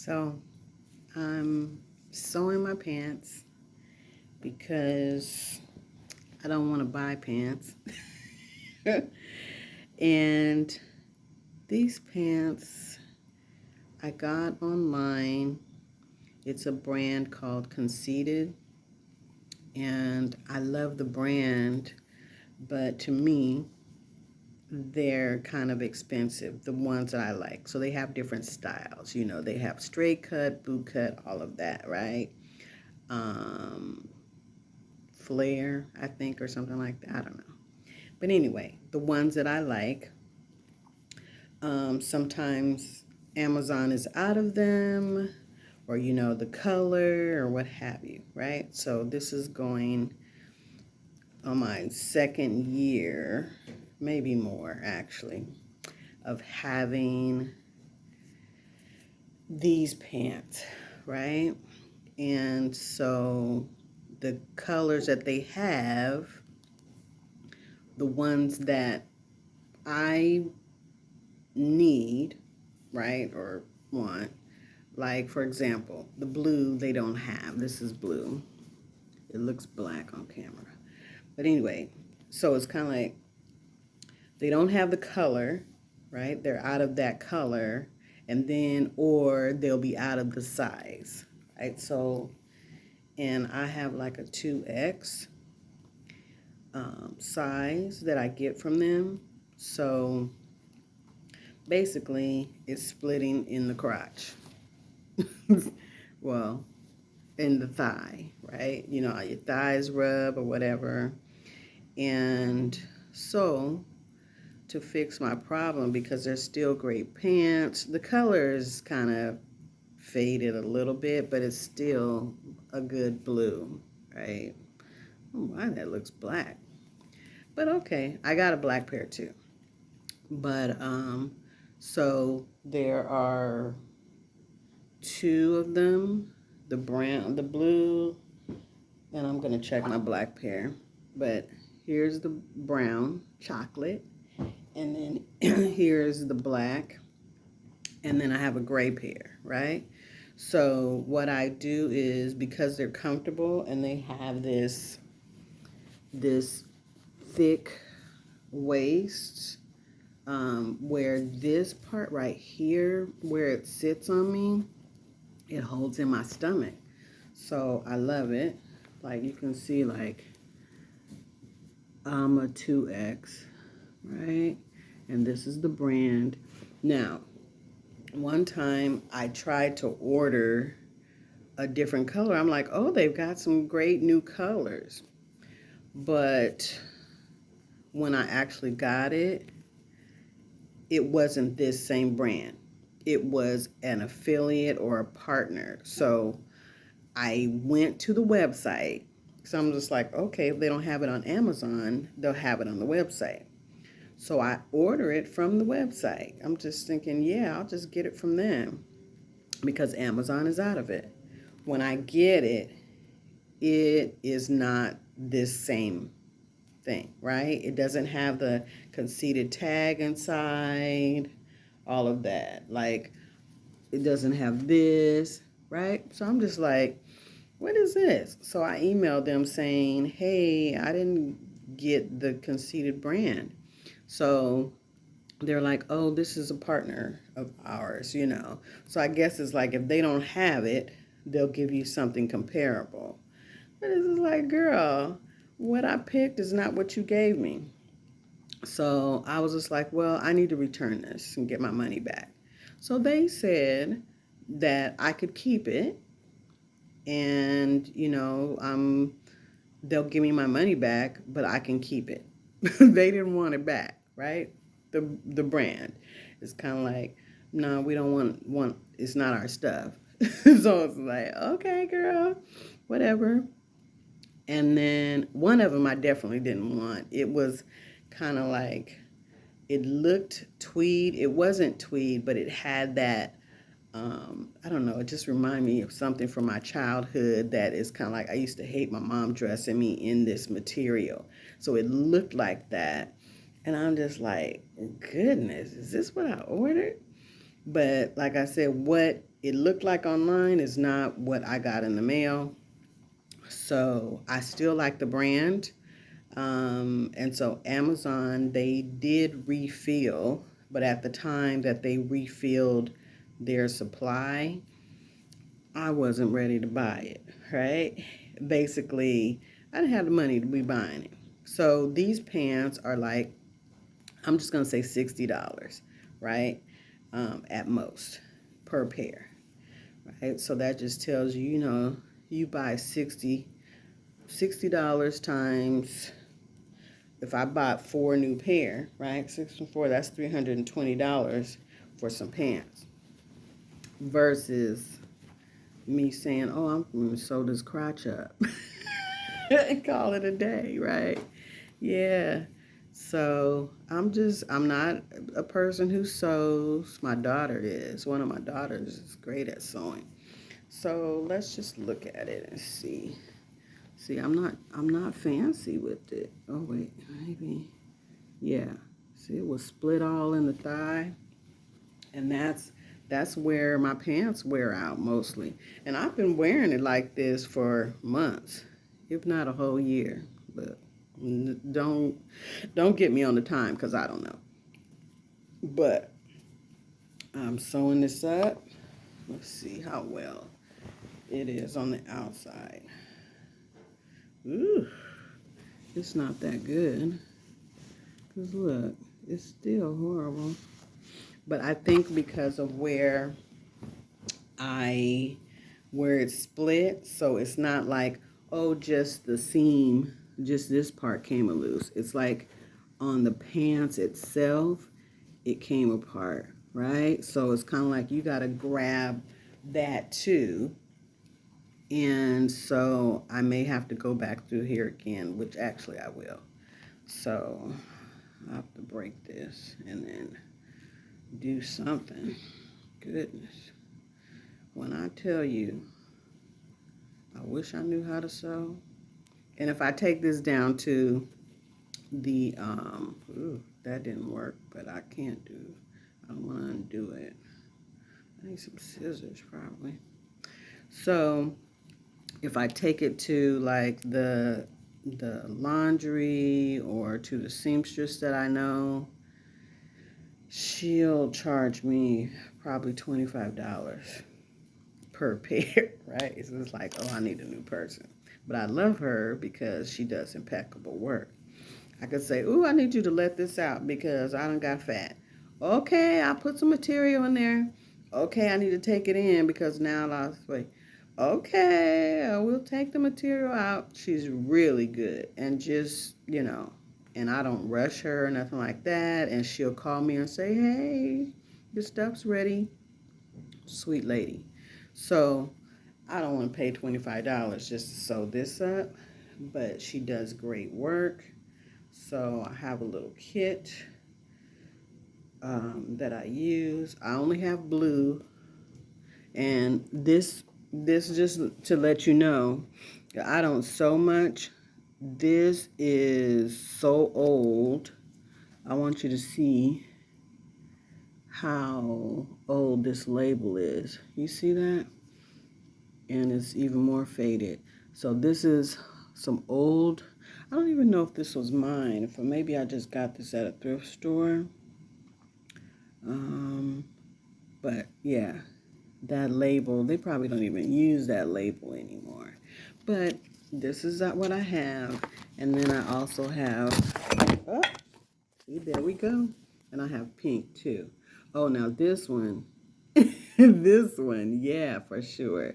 So I'm sewing my pants because I don't want to buy pants. And these pants I got online. It's a brand called Conceited. And I love the brand, but to me, they're kind of expensive, the ones that I like. So they have different styles. You know, they have straight cut, boot cut, all of that, right? Um, Flare, I think, or something like that. I don't know. But anyway, the ones that I like, sometimes Amazon is out of them, or the color, or what have you, right? So this is going on my second year, maybe more actually, of having these pants, right? And so the colors that they have, the ones that I need, right, or want, like for example, the blue they don't have. This is blue. It looks black on camera. But anyway, so it's kind of like they don't have the color, right? They're out of that color, and then, or they'll be out of the size, right? So, and I have like a 2X size that I get from them. So basically, it's splitting in the crotch. Well, in the thigh, right? Your thighs rub or whatever. And so to fix my problem, because they're still great pants, the color is kind of faded a little bit, but it's still a good blue, right? Oh, why that looks black. But okay, I got a black pair too. But so there are two of them, the brown, the blue, and I'm gonna check my black pair. But here's the brown chocolate, and then here's the black, and then I have a gray pair, right? So what I do is, because they're comfortable and they have this thick waist, where this part right here, where it sits on me, it holds in my stomach. So I love it. Like you can see, like I'm a 2X, right? And this is the brand. Now, one time I tried to order a different color. I'm like, oh, they've got some great new colors. But when I actually got it, it wasn't this same brand. It was an affiliate or a partner. So I went to the website. So I'm just like, okay, if they don't have it on Amazon, they'll have it on the website. So I order it from the website. I'm just thinking, yeah, I'll just get it from them because Amazon is out of it. When I get it, it is not this same thing, right? It doesn't have the conceited tag inside, all of that. Like, it doesn't have this, right? So I'm just like, what is this? So I emailed them saying, hey, I didn't get the conceited brand. So they're like, oh, this is a partner of ours. So I guess it's like if they don't have it, they'll give you something comparable. But it's just like, girl, what I picked is not what you gave me. So I was just like, well, I need to return this and get my money back. So they said that I could keep it, and they'll give me my money back, but I can keep it. They didn't want it back, right? The brand is kind of like, no, we don't want it's not our stuff. So it's like, okay, girl, whatever. And then one of them I definitely didn't want. It was kind of like, it looked tweed. It wasn't tweed, but it had that, I don't know, it just reminded me of something from my childhood that is kind of like, I used to hate my mom dressing me in this material. So it looked like that. And I'm just like, goodness, is this what I ordered? But like I said, what it looked like online is not what I got in the mail. So I still like the brand. And so Amazon, they did refill, but at the time that they refilled their supply, I wasn't ready to buy it, right? Basically, I didn't have the money to be buying it. So these pants are like, I'm just going to say $60, right? At most per pair, right? So that just tells you, you buy $60 times, if I bought 4 new pair, right? 6 and 4, that's $320 for some pants. Versus me saying, oh, I'm going to sew this crotch up and call it a day, right? Yeah. So I'm not a person who sews. My daughter is. One of my daughters is great at sewing. So let's just look at it and see. See, I'm not fancy with it. Oh wait, maybe. Yeah. See, it was split all in the thigh. And that's where my pants wear out mostly. And I've been wearing it like this for months, if not a whole year. But don't get me on the time because I don't know. But I'm sewing this up. Let's see how well it is on the outside. Ooh, it's not that good. Because look, it's still horrible. But I think because of where it's split, so it's not like, oh, just the seam, just this part came loose. It's like on the pants itself, it came apart, right? So it's kind of like you got to grab that too. And so I may have to go back through here again, which actually I will. So I have to break this and then do something. Goodness. When I tell you, I wish I knew how to sew. And if I take this down to the, that didn't work, but I don't want to undo it. I need some scissors probably. So if I take it to like the laundry or to the seamstress that I know, she'll charge me probably $25 per pair, right? It's just like, oh, I need a new person. But I love her because she does impeccable work. I could say, ooh, I need you to let this out because I done got fat. Okay, I'll put some material in there. Okay, I need to take it in because now I lost weight. Okay, we'll take the material out. She's really good and just, and I don't rush her or nothing like that. And she'll call me and say, hey, your stuff's ready. Sweet lady. So I don't want to pay $25 just to sew this up, but she does great work. So I have a little kit that I use. I only have blue, and this just to let you know, I don't sew much. This is so old. I want you to see how old this label is. You see that? And it's even more faded. So this is some old, I don't even know if this was mine, if maybe I just got this at a thrift store. But yeah, that label, they probably don't even use that label anymore. But this is what I have. And then I also have, see, there we go. And I have pink too. Oh, now this one, this one, yeah, for sure.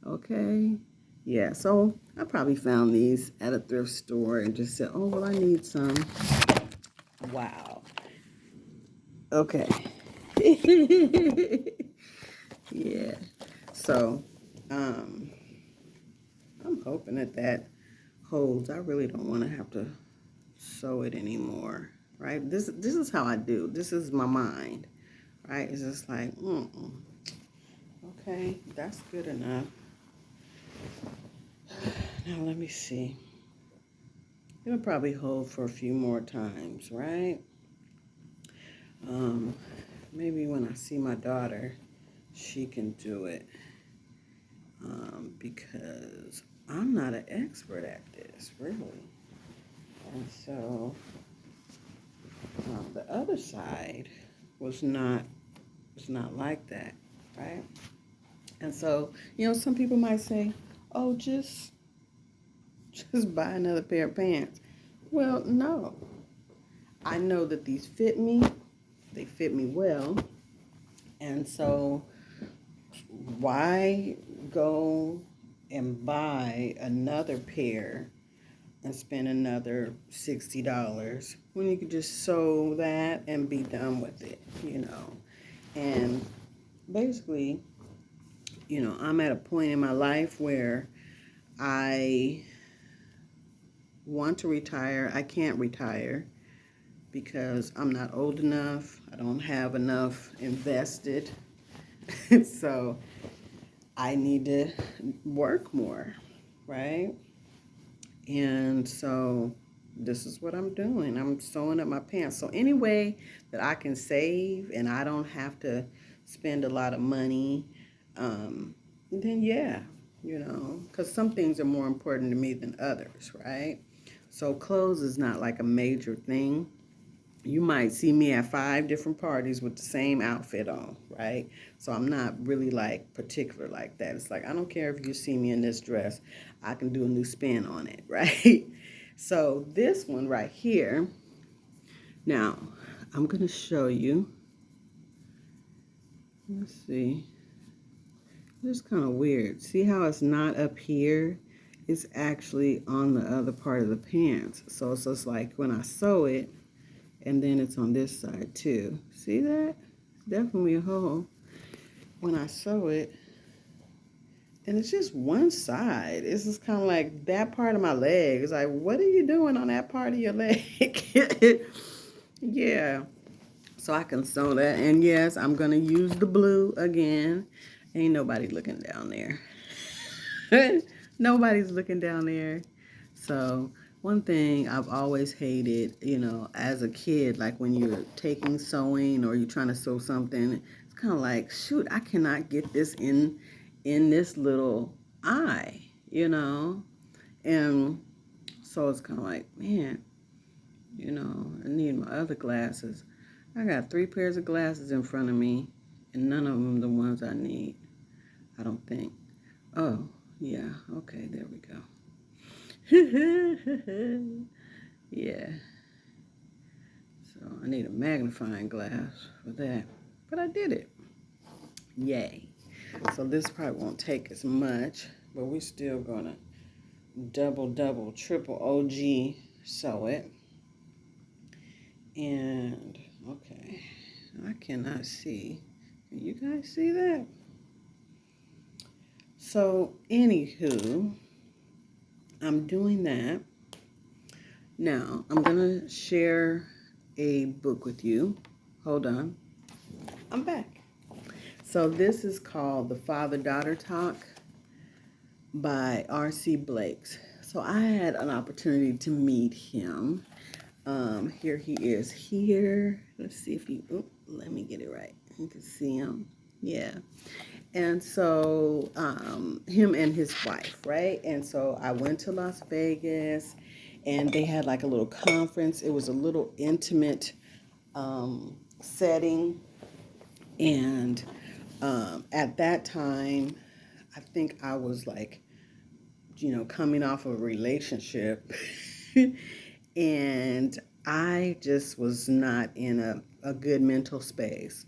Okay. Yeah, so I probably found these at a thrift store and just said, oh, well, I need some. Wow. Okay. Yeah. So, I'm hoping that holds. I really don't want to have to sew it anymore, right? This is how I do. This is my mind, right? It's just like, okay, that's good enough. Now let me see. It'll probably hold for a few more times, right? Maybe when I see my daughter, she can do it, because I'm not an expert at this, really. And so the other side was not like that, right? And so, some people might say, oh, just buy another pair of pants. Well, no. I know that these fit me. They fit me well. And so why go and buy another pair and spend another $60 when you could just sew that and be done with it, And basically, I'm at a point in my life where I want to retire. I can't retire because I'm not old enough. I don't have enough invested. So I need to work more, right? And so this is what I'm doing. I'm sewing up my pants. So any way that I can save and I don't have to spend a lot of money, then yeah, because some things are more important to me than others, right? So clothes is not like a major thing. You might see me at 5 different parties with the same outfit on, right? So I'm not really like particular like that. It's like, I don't care if you see me in this dress, I can do a new spin on it, right? So this one right here, now I'm going to show you. Let's see. It's kind of weird. See how it's not up here? It's actually on the other part of the pants. So it's just like when I sew it, and then it's on this side too. See that? Definitely a hole when I sew it. And it's just one side. It's just kind of like that part of my leg. It's like, what are you doing on that part of your leg? Yeah. So I can sew that. And yes, I'm going to use the blue again. Ain't nobody looking down there. Nobody's looking down there. So one thing I've always hated, as a kid, like when you're taking sewing or you're trying to sew something, it's kind of like, shoot, I cannot get this in this little eye, And so it's kind of like, man, I need my other glasses. I got 3 pairs of glasses in front of me, and none of them the ones I need, I don't think. Oh, yeah, okay, there we go. Yeah. So I need a magnifying glass for that. But I did it. Yay. So this probably won't take as much, but we're still gonna double, triple OG sew it. And okay, I cannot see. Can you guys see that? So anywho, I'm doing that. Now, I'm going to share a book with you. Hold on. I'm back. So this is called The Father-Daughter Talk by R.C. Blakes. So I had an opportunity to meet him. Here he is here. Let's see if he, let me get it right. You can see him. Yeah. And so him and his wife, right? And so I went to Las Vegas, and they had like a little conference. It was a little intimate setting. And at that time, I think I was like, coming off of a relationship. And I just was not in a good mental space.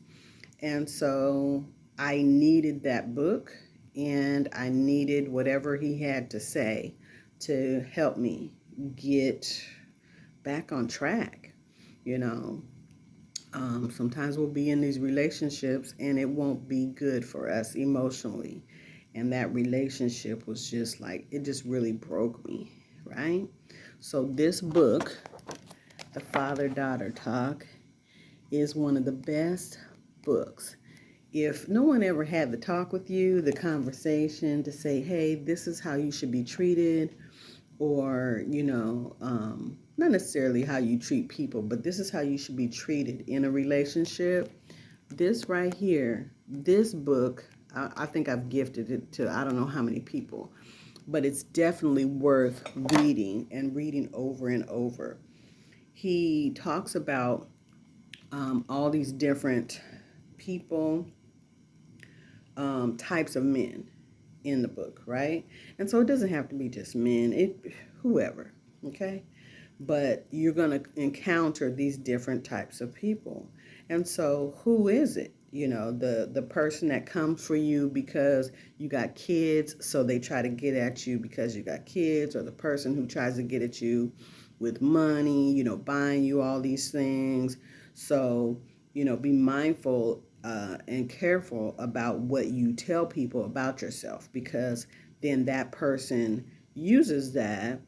And so I needed that book, and I needed whatever he had to say to help me get back on track. Sometimes we'll be in these relationships and it won't be good for us emotionally. And that relationship was just like, it just really broke me, right? So this book, The Father-Daughter Talk, is one of the best books. If no one ever had the talk with you, the conversation to say, hey, this is how you should be treated, or, not necessarily how you treat people, but this is how you should be treated in a relationship, this right here this book, I think I've gifted it to I don't know how many people, but it's definitely worth reading and reading over and over. He talks about all these different people, types of men in the book, right? And so it doesn't have to be just men, whoever, okay? But you're going to encounter these different types of people. And so who is it? You know, the person that comes for you because you got kids, so they try to get at you because you got kids, or the person who tries to get at you with money, you know, buying you all these things. So, you know, be mindful and careful about what you tell people about yourself, because then that person uses that,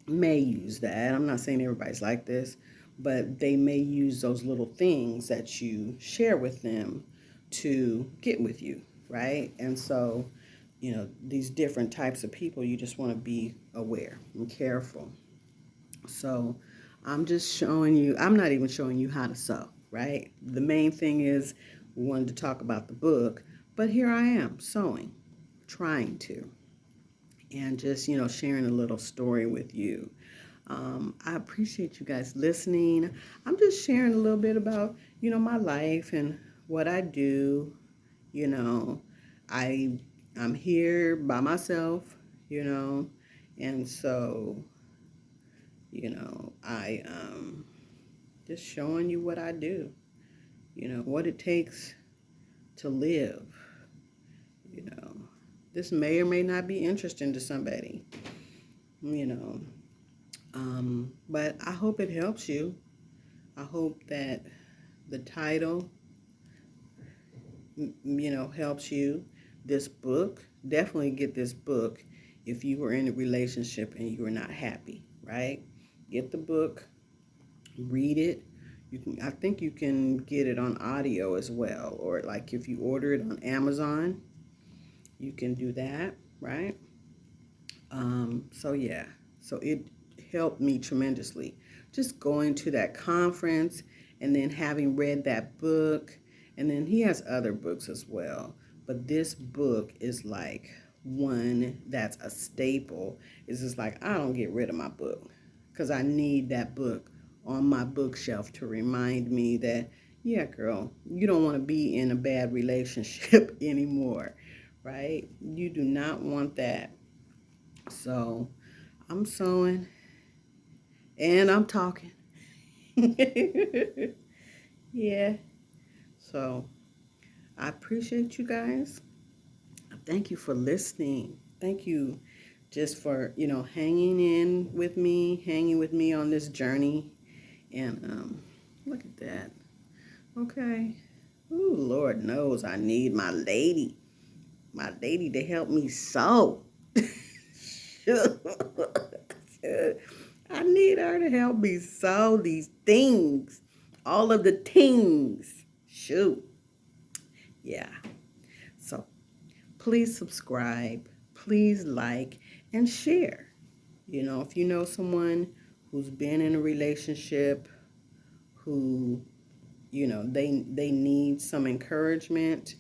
may use that. I'm not saying everybody's like this, but they may use those little things that you share with them to get with you, right? And so, you know, these different types of people, you just want to be aware and careful. So I'm just showing you, I'm not even showing you how to sew, right? The main thing is we wanted to talk about the book, but here I am sewing, trying to, and just, you know, sharing a little story with you. I appreciate you guys listening. I'm just sharing a little bit about, you know, my life and what I do. You know, I I'm here by myself, you know, and so, you know, I just showing you what I do, you know, what it takes to live, you know. This may or may not be interesting to somebody, you know. But I hope it helps you. I hope that the title, you know, helps you. This book, definitely get this book if you were in a relationship and you were not happy, right? Get the book, read it. You can, I think you can get it on audio as well, or like if you order it on Amazon, you can do that, right? So yeah, so it helped me tremendously. Just going to that conference and then having read that book, and then he has other books as well. But this book is like one that's a staple. It's just like I don't get rid of my book because I need that book on my bookshelf to remind me that, yeah, girl, you don't want to be in a bad relationship anymore, right? You do not want that. So I'm sewing and I'm talking. Yeah. So I appreciate you guys. Thank you for listening. Thank you just for, you know, hanging with me on this journey. And look at that. Okay. Ooh, Lord knows I need my lady to help me sew. I need her to help me solve these things. All of the things. Shoot. Yeah. So please subscribe. Please like and share. You know, if you know someone who's been in a relationship, who, you know, they need some encouragement.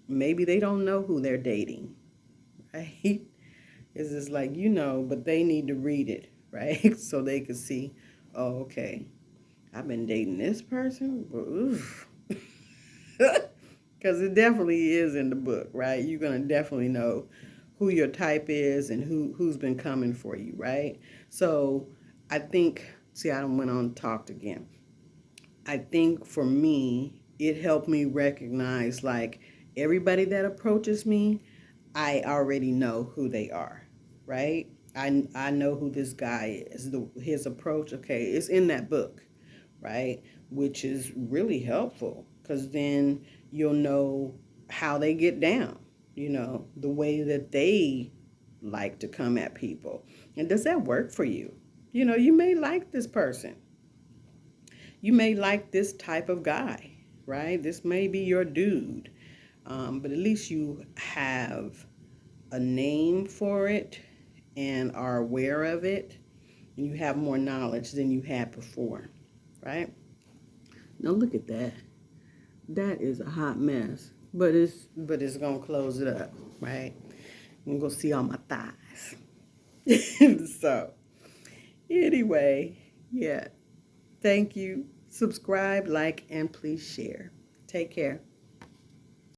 Maybe they don't know who they're dating, right? It's just like, you know, but they need to read it, right? So they can see, oh, okay, I've been dating this person. Oof. Because it definitely is in the book, right? You're going to definitely know who your type is and who's been coming for you, right? So I think, see, I went on talked again. I think for me, it helped me recognize like everybody that approaches me, I already know who they are, right? I know who this guy is. His approach, okay, it's in that book, right? Which is really helpful because then you'll know how they get down, you know, the way that they like to come at people. And does that work for you? You know, you may like this person. You may like this type of guy, right? This may be your dude. But at least you have a name for it and are aware of it. And you have more knowledge than you had before, right? Now look at that. That is a hot mess. But it's gonna close it up, right? I'm gonna see all my thighs. So anyway, yeah. Thank you. Subscribe, like, and please share. Take care.